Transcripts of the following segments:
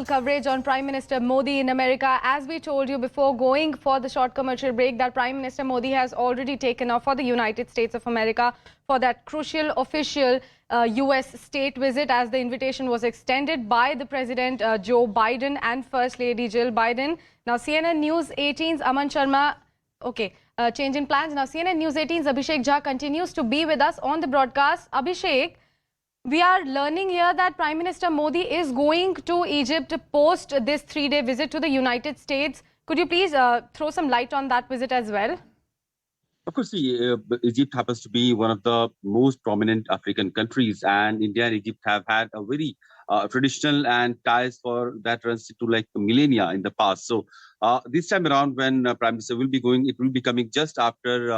Coverage on Prime Minister Modi in America. As we told you before going for the short commercial break, that Prime Minister Modi has already taken off for the United States of America for that crucial official US state visit, as the invitation was extended by the President Joe Biden and First Lady Jill Biden. Now CNN News 18's Aman Sharma, change in plans. Now CNN News 18's Abhishek Jha continues to be with us on the broadcast. Abhishek, we are learning here that Prime Minister Modi is going to Egypt post this 3-day visit to the United States. Could you please throw some light on that visit as well? Of course, Egypt happens to be one of the most prominent African countries, and India and Egypt have had a very traditional and ties for that runs to like millennia in the past. So this time around, when Prime Minister will be going, it will be coming just after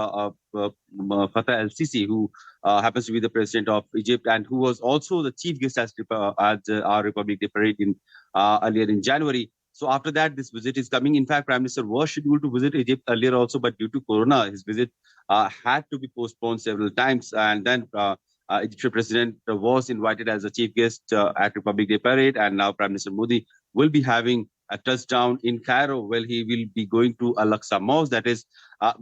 Fatah el-Sisi, who happens to be the president of Egypt and who was also the chief guest at our Republic Day parade in earlier in January. So after that, this visit is coming. In fact, Prime Minister was scheduled to visit Egypt earlier also, but due to Corona, his visit had to be postponed several times. And then Egyptian President was invited as a chief guest at Republic Day Parade. And now Prime Minister Modi will be having a touchdown in Cairo, where he will be going to Al-Aqsa Mosque that is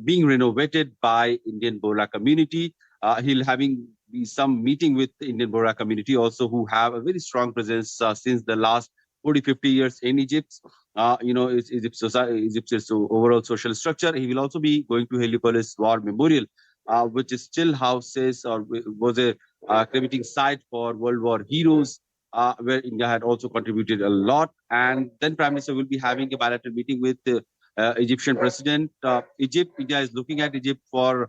being renovated by Indian Bohra community. He'll having some meeting with the Indian Bohra community also, who have a very strong presence since the last 40-50 years in Egypt. Egypt's overall social structure. He will also be going to Heliopolis War Memorial, which is still houses or was a cremating site for World War heroes, where India had also contributed a lot. And then Prime Minister will be having a bilateral meeting with the Egyptian President. India is looking at Egypt for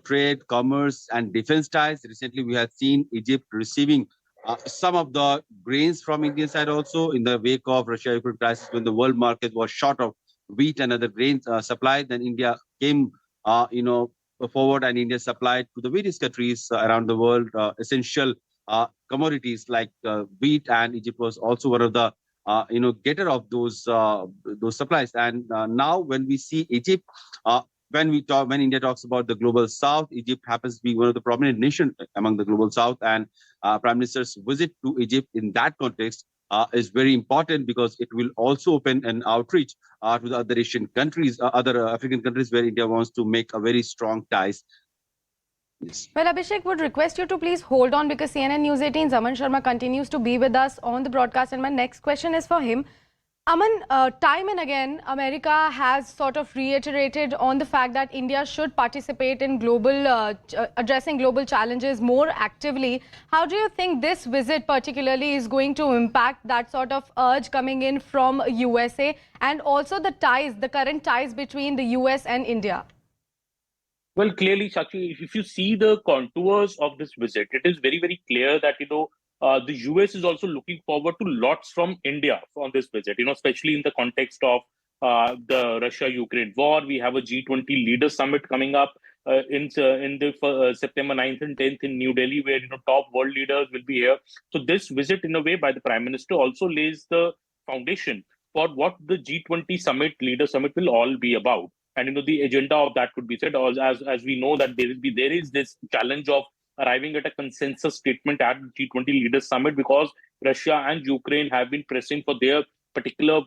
trade, commerce, and defense ties. Recently, we have seen Egypt receiving some of the grains from Indian side also in the wake of Russia-Ukraine crisis, when the world market was short of wheat and other grains supply. Then India came, forward, and India supplied to the various countries around the world essential commodities like wheat, and Egypt was also one of the getter of those supplies. And now when we see Egypt, when India talks about the global South, Egypt happens to be one of the prominent nations among the global South, and Prime Minister's visit to Egypt in that context is very important, because it will also open an outreach to the other Asian countries, other African countries, where India wants to make a very strong ties. Yes. Well, Abhishek, would request you to please hold on, because CNN News 18's Aman Sharma continues to be with us on the broadcast, and my next question is for him. Aman, time and again, America has sort of reiterated on the fact that India should participate in global, addressing global challenges more actively. How do you think this visit particularly is going to impact that sort of urge coming in from USA, and also the ties, the current ties between the US and India? Well, clearly, Sakshi, if you see the contours of this visit, it is very, very clear that, the US is also looking forward to lots from India on this visit, especially in the context of the Russia-Ukraine war. We have a G20 leader summit coming up in the September 9th and 10th in New Delhi, where top world leaders will be here. So this visit, in a way, by the Prime Minister also lays the foundation for what the G20 summit, leader summit, will all be about. And the agenda of that could be said, as we know that there is this challenge of arriving at a consensus statement at the G20 Leaders Summit, because Russia and Ukraine have been pressing for their particular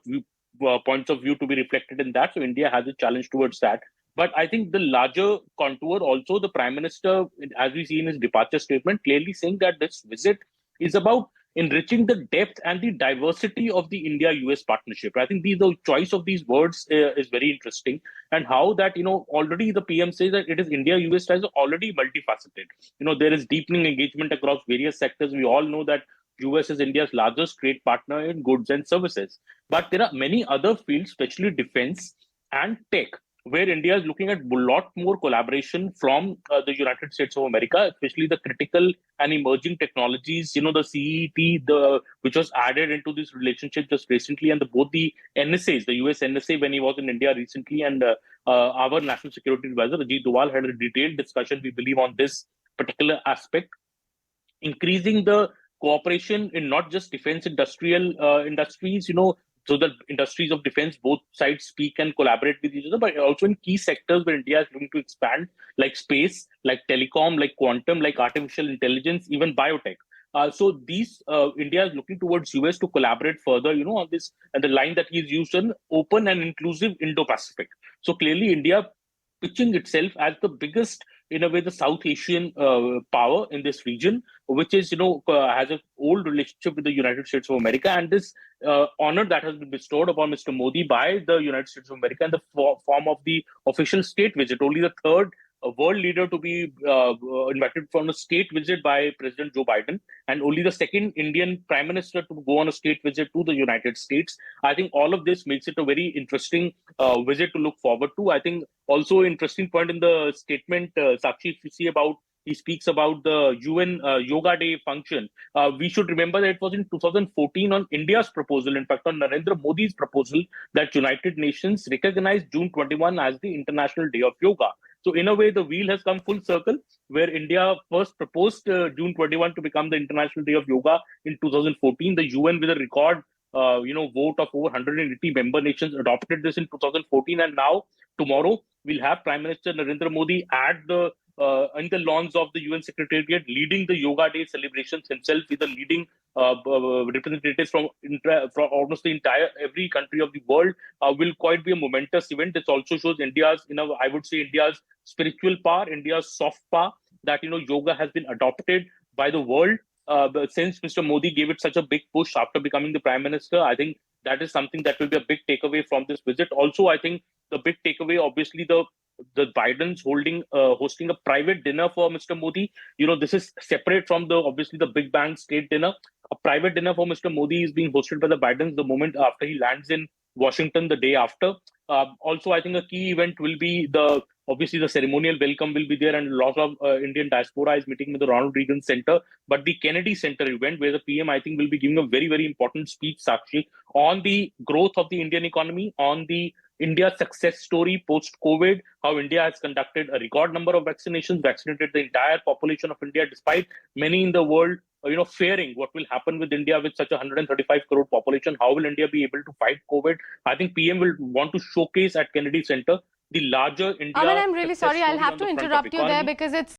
points of view to be reflected in that. So India has a challenge towards that. But I think the larger contour also, the Prime Minister, as we see in his departure statement, clearly saying that this visit is about enriching the depth and the diversity of the India-US partnership. I think the choice of these words is very interesting, and how that, already the PM says that it is India-US ties are already multifaceted. There is deepening engagement across various sectors. We all know that US is India's largest trade partner in goods and services. But there are many other fields, especially defense and tech, where India is looking at a lot more collaboration from the United States of America, especially the critical and emerging technologies, the CET, which was added into this relationship just recently, and both the NSAs, the US NSA when he was in India recently, and our National Security Advisor, Ajit Doval, had a detailed discussion, we believe, on this particular aspect, increasing the cooperation in not just defense industries, so the industries of defense, both sides speak and collaborate with each other, but also in key sectors where India is looking to expand, like space, like telecom, like quantum, like artificial intelligence, even biotech. So these India is looking towards US to collaborate further, on this, and the line that he's used, an open and inclusive Indo-Pacific. So clearly, India pitching itself as the biggest, in a way, the South Asian power in this region, which is, has an old relationship with the United States of America, and this honor that has been bestowed upon Mr. Modi by the United States of America in the form of the official state visit. Only the third world leader to be invited for a state visit by President Joe Biden, and only the second Indian Prime Minister to go on a state visit to the United States. I think all of this makes it a very interesting visit to look forward to. I think also interesting point in the statement, Sakshi, if you see about, he speaks about the UN Yoga Day function. We should remember that it was in 2014 on India's proposal, in fact, on Narendra Modi's proposal, that United Nations recognized June 21 as the International Day of Yoga. So in a way, the wheel has come full circle, where India first proposed June 21 to become the International Day of Yoga in 2014. The UN, with a record vote of over 180 member nations, adopted this in 2014, and now tomorrow we'll have Prime Minister Narendra Modi at the in the lawns of the UN Secretariat, leading the Yoga Day celebrations himself, with the leading representatives from almost the entire every country of the world. Will quite be a momentous event. This also shows India's, I would say, India's spiritual power, India's soft power, that yoga has been adopted by the world. Since Mr. Modi gave it such a big push after becoming the Prime Minister, I think that is something that will be a big takeaway from this visit. Also, I think the big takeaway, obviously, the Biden's hosting a private dinner for Mr. Modi. This is separate from obviously the Big Bang state dinner. A private dinner for Mr. Modi is being hosted by the Bidens the moment after he lands in Washington, the day after. Also, I think a key event will be obviously the ceremonial welcome will be there, and a lot of Indian diaspora is meeting with the Ronald Reagan Center. But the Kennedy Center event, where the PM, I think, will be giving a very, very important speech, Sakshi, on the growth of the Indian economy, on the India's success story post-COVID, how India has conducted a record number of vaccinations, vaccinated the entire population of India, despite many in the world, fearing what will happen with India with such a 135 crore population. How will India be able to fight COVID? I think PM will want to showcase at Kennedy Center the larger India. Aman, I'm really sorry. I'll have to interrupt you there because it's